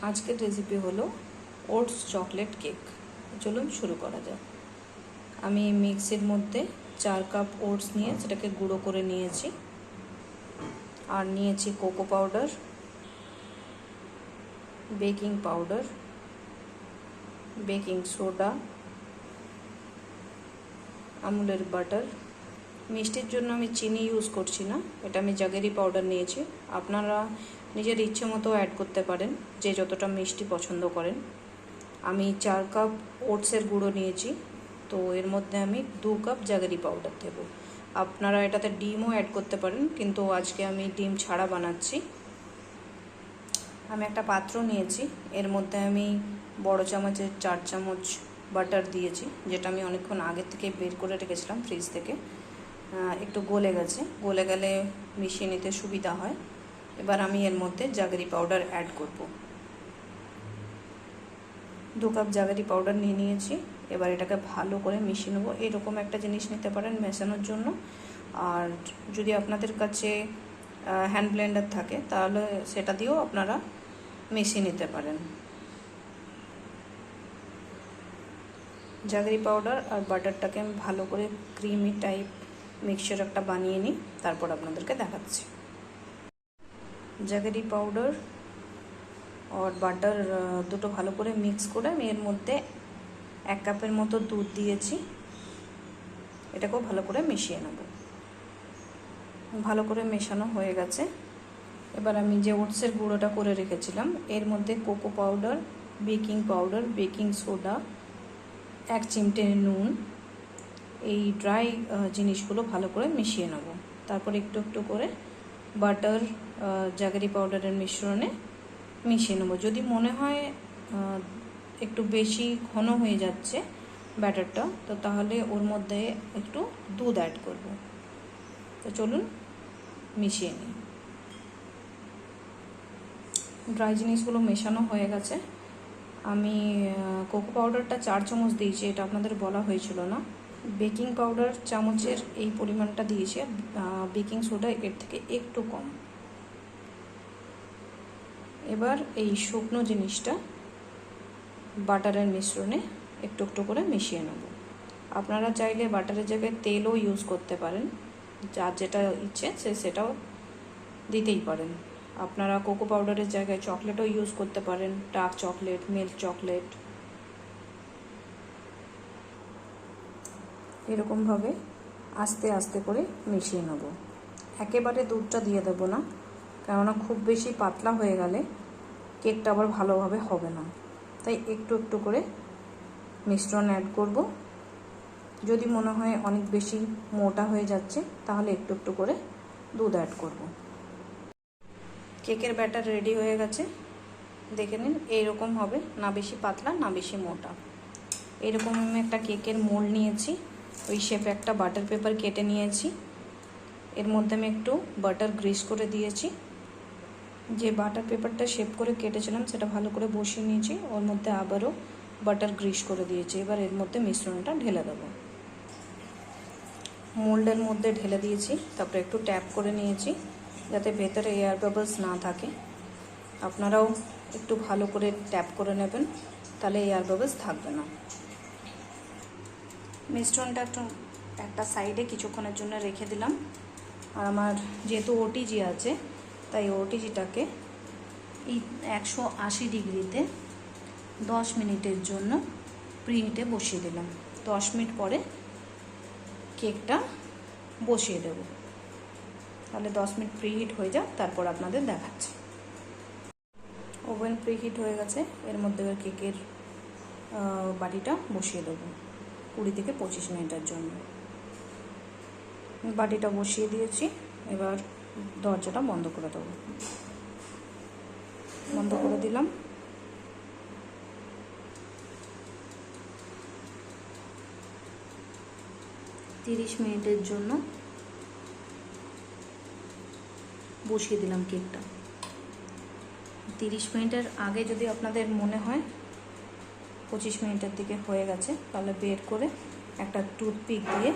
আজকের রেসিপি হলো oats chocolate cake. চলুন শুরু করা যাক। আমি মিক্সির মধ্যে 4 কাপ ওটস নিয়ে সেটাকে গুঁড়ো করে নিয়েছি, আর নিয়েছি cocoa powder, baking powder, baking soda, আমুলের বাটার। মিষ্টির জন্য আমি চিনি ইউজ করছি না, এটা আমি জাগেরি পাউডার নিয়েছি। আপনারা নিজের ইচ্ছে মতো অ্যাড করতে পারেন, যে যতটা মিষ্টি পছন্দ করেন। আমি 4 কাপ ওটসের গুঁড়ো নিয়েছি, তো এর মধ্যে আমি 2 কাপ জাগেরি পাউডার দেব। আপনারা এটাতে ডিমও অ্যাড করতে পারেন, কিন্তু আজকে আমি ডিম ছাড়া বানাচ্ছি। আমি একটা পাত্র নিয়েছি, এর মধ্যে আমি বড় চামচের 4 চামচ বাটার দিয়েছি, যেটা আমি অনেকক্ষণ আগে থেকে বের করে রেখেছিলাম ফ্রিজ থেকে। একটু গলে গেছে, গলে গেলে মিশিয়ে নিতে সুবিধা হয়। এবার আমি এর মধ্যে জাগেরি পাউডার অ্যাড করব। 2 কাপ জাগেরি পাউডার নিয়ে নিয়েছি। এবার এটাকে ভালো করে মিশিয়ে নেবো। এরকম একটা জিনিস নিতে পারেন মেশানোর জন্য, আর যদি আপনাদের কাছে হ্যান্ড ব্লেন্ডার থাকে তাহলে সেটা দিয়েও আপনারা মিশিয়ে নিতে পারেন। জাগেরি পাউডার আর বাটারটাকে আমি ভালো করে ক্রিমি টাইপ মিক্সচার একটা বানিয়ে নিই, তারপর আপনাদেরকে দেখাচ্ছি। জাগেরি পাউডার আর বাটার দুটো ভালো করে মিক্স করে আমি এর মধ্যে 1 কাপের মতো দুধ দিয়েছি। এটাকেও ভালো করে মিশিয়ে নেব। ভালো করে মেশানো হয়ে গেছে। এবার আমি যে ওটসের গুঁড়োটা করে রেখেছিলাম এর মধ্যে cocoa powder, baking powder, baking soda, 1 চিমটে নুন, এই ড্রাই জিনিসগুলো ভালো করে মিশিয়ে নেব। তারপর একটু একটু করে বাটার জাগেরি পাউডারের মিশ্রণে মিশিয়ে নেব। যদি মনে হয় একটু বেশি ঘন হয়ে যাচ্ছে ব্যাটারটা, তো তাহলে ওর মধ্যে একটু দুধ অ্যাড করব। তো চলুন মিশিয়ে নিই। ড্রাই জিনিসগুলো মেশানো হয়ে গেছে। আমি কোকো পাউডারটা 4 চামচ দিয়েছি, এটা আপনাদের বলা হয়েছিল না। বেকিং পাউডার চামচের এই পরিমাণটা দিয়েছি, বেকিং সোডা এর থেকে একটু কম। এবার এই শুকনো জিনিসটা বাটারের মিশ্রণে একটু একটু করে মিশিয়ে নেব। আপনারা চাইলে বাটারের জায়গায় তেলও ইউজ করতে পারেন, যার যেটা ইচ্ছে সেটাও দিতেই পারেন। আপনারা কোকো পাউডারের জায়গায় চকলেটও ইউজ করতে পারেন, ডার্ক চকলেট, মিল্ক চকলেট। এরকমভাবে আস্তে আস্তে করে মিশিয়ে নেব। একেবারে দুধটা দিয়ে দেবো না, কেননা খুব বেশি পাতলা হয়ে গেলে কেকটা আবার ভালোভাবে হবে না। তাই একটু একটু করে মিশ্রণ অ্যাড করব। যদি মনে হয় অনেক বেশি মোটা হয়ে যাচ্ছে তাহলে একটু একটু করে দুধ অ্যাড করব। কেকের ব্যাটার রেডি হয়ে গেছে, দেখে নিন। এইরকম হবে, না বেশি পাতলা না বেশি মোটা। এরকম আমি একটা কেকের মোল্ড নিয়েছি, ওই শেপে একটা বাটার পেপার কেটে নিয়েছি। এর মধ্যে আমি একটু বাটার গ্রিস করে দিয়েছি। যে বাটার পেপারটা শেপ করে কেটেছিলাম সেটা ভালো করে বসিয়ে নিয়েছি, ওর মধ্যে আবারও বাটার গ্রিস করে দিয়েছি। এবার এর মধ্যে মিশ্রণটা ঢেলে দেবো। মোল্ডের মধ্যে ঢেলে দিয়েছি, তারপরে একটু ট্যাপ করে নিয়েছি যাতে ভেতরে এয়ার বাবলস না থাকে। আপনারাও একটু ভালো করে ট্যাপ করে নেবেন, তাহলে এয়ার বাবলস থাকবে না। মিশ্রণটা একটা সাইডে কিছুক্ষণের জন্য রেখে দিলাম। আর আমার যেহেতু ওটিজি আছে, তাই ওটিজিটাকে এই 180 ডিগ্রিতে 10 মিনিটের জন্য প্রিহিটে বসিয়ে দিলাম। 10 মিনিট পরে কেকটা বসিয়ে দেব। তাহলে 10 মিনিট প্রিহিট হয়ে যাক, তারপর আপনাদের দেখাচ্ছি। ওভেন প্রিহিট হয়ে গেছে, এর মধ্যে কেকের বাটিটা বসিয়ে দেবো 20 থেকে 25 মিনিটের জন্য। বাটিটা বসিয়ে দিয়েছি, এবার দরজাটা বন্ধ করে দেবো। বন্ধ করে দিলাম। তিরিশ মিনিটের জন্য বসিয়ে দিলাম কেকটা। 30 মিনিটের আগে যদি আপনাদের মনে হয় 25 মিনিটের দিকে হয়ে গেছে, তাহলে বের করে একটা টুথপিক দিয়ে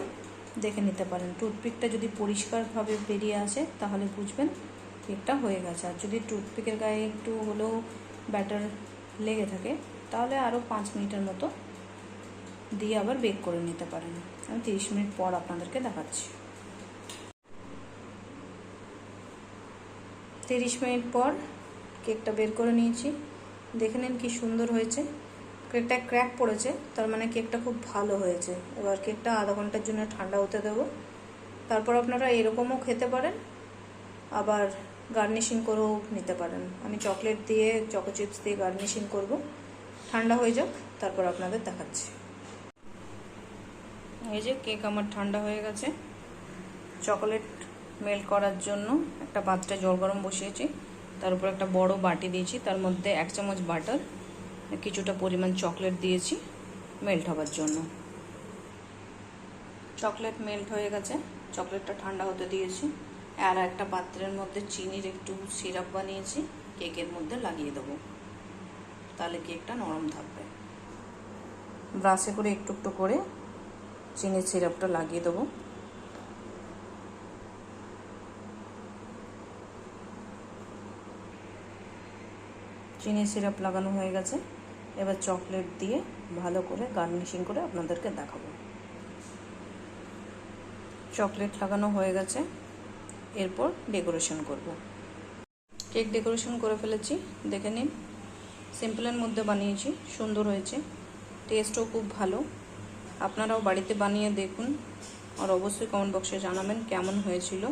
দেখে নিতে পারেন। টুথপিকটা যদি পরিষ্কারভাবে বেরিয়ে আসে তাহলে বুঝবেন কেকটা হয়ে গেছে। আর যদি টুথপিকের গায়ে একটু হলেও ব্যাটার লেগে থাকে তাহলে আরও 5 মিনিটের মতো দিয়ে আবার বেক করে নিতে পারেন। আমি 30 মিনিট পর আপনাদেরকে দেখাচ্ছি। 30 মিনিট পর কেকটা বের করে নিয়েছি। দেখে নিন কি সুন্দর হয়েছে। কেকটা ক্র্যাক পড়েছে, তার মানে কেকটা খুব ভালো হয়েছে। এবার কেকটা আধা ঘন্টার জন্য ঠান্ডা হতে দেবো। তারপর আপনারা এরকমও খেতে পারেন, আবার গার্নিশিং করেও নিতে পারেন। আমি চকলেট দিয়ে, চকো চিপস দিয়ে গার্নিশিং করব। ঠান্ডা হয়ে যাক, তারপর আপনাদের দেখাচ্ছি। এই যে কেক আমার ঠান্ডা হয়ে গেছে। চকোলেট মেল্ট করার জন্য একটা পাত্রে জল গরম বসিয়েছি, তার উপর একটা বড় বাটি দিয়েছি, তার মধ্যে 1 চামচ বাটার, কিছুটা পরিমাণ চকলেট দিয়েছি মেল্ট হওয়ার জন্য। চকলেট মেল্ট হয়ে গেছে, চকলেটটা ঠান্ডা হতে দিয়েছি। আর একটা পাত্রের মধ্যে চিনির একটু সিরাপ বানিয়েছি, কেকের মধ্যে লাগিয়ে দেবো, তাহলে কেকটা নরম থাকবে। ব্রাশে করে একটু একটু করে চিনির সিরাপটা লাগিয়ে দেবো। চিনির সিরাপ লাগানো হয়ে গেছে, এবার চকলেট দিয়ে ভালো করে গার্নিশিং করে আপনাদেরকে দেখাবো। চকলেট লাগানো হয়ে গেছে, এরপর ডেকোরেশন করব। কেক ডেকোরেশন করে ফেলেছি, দেখে নিন। সিম্পলের মধ্যে বানিয়েছি, সুন্দর হয়েছে, টেস্টও খুব ভালো। আপনারাও বাড়িতে বানিয়ে দেখুন আর অবশ্যই কমেন্ট বক্সে জানাবেন কেমন হয়েছিল।